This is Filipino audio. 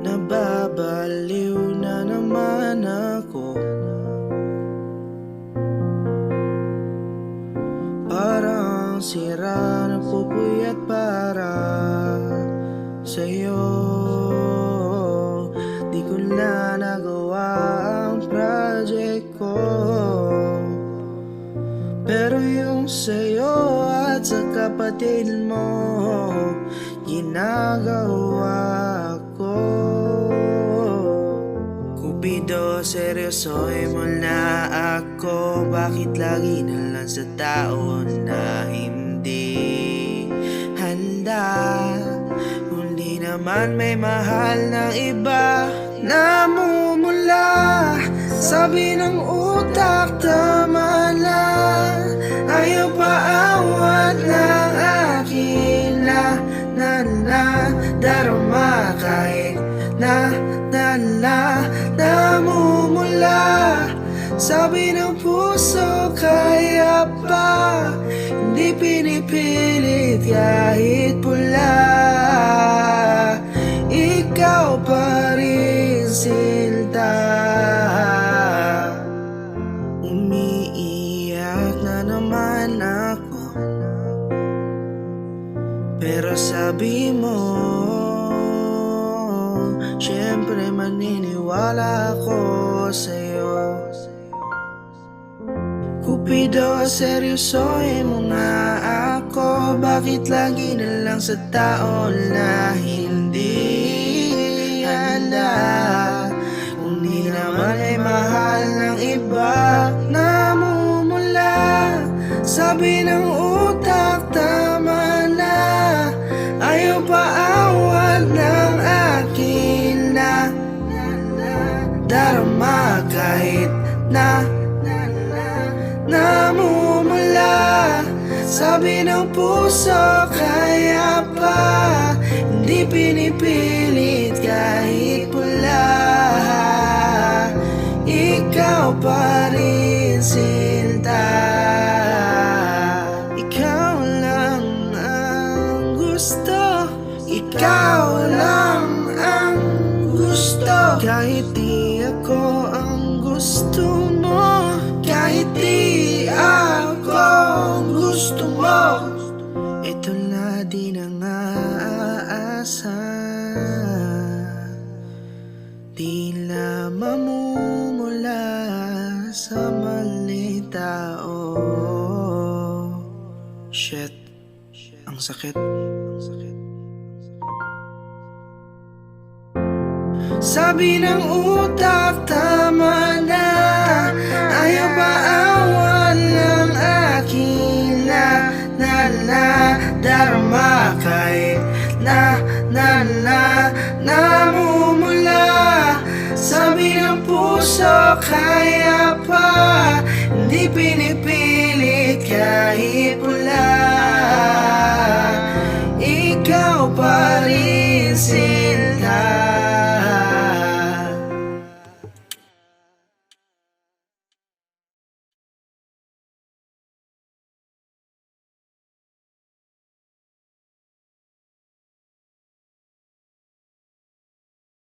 Nababaliw na naman ako, parang sira na pupuyat para sa'yo. Di ko na nagawa ang project ko, pero yung sa'yo at sa kapatid mo ginagawa ko. Cupido, seryosohin mo na ako. Bakit lagi na lang sa tao na hindi handa? Hindi naman may mahal ng iba. Namumula, sabi ng utak, tama na. Ayaw pa awat ng akin na darama kahit na namumula. Sabi ng puso, kaya pa, hindi pinipilit kahit pula. Ikaw pa rin, Sinta. Umiiyak na naman ako, pero sabi mo, siyempre maniniwala ako sa'yo. Cupido, seryosohin mo nga ako. Bakit lagi na lang sa tao na hindi handa? Kung di naman ay mahal ng iba. Namumula, sabi ng utak, tama na. Ayaw pa awat ng akin na darama kahit na namumula. Sabi ng puso, kaya pa, hindi pinipilit kahit pula. Ikaw pa rin, Sinta. Ikaw lang ang gusto, ikaw lang ang gusto. Kahit di ako ang gusto mo, kahit di ako ang gusto mo, ito na di na nga aasa. Tila mamumula sa mali tao. Shit, ang sakit. Sabi ng utak, tama na. Ayaw pa awan ng akin na darama kahit na namumula. Sabi ng puso, kaya pa, hindi pinipilit kahit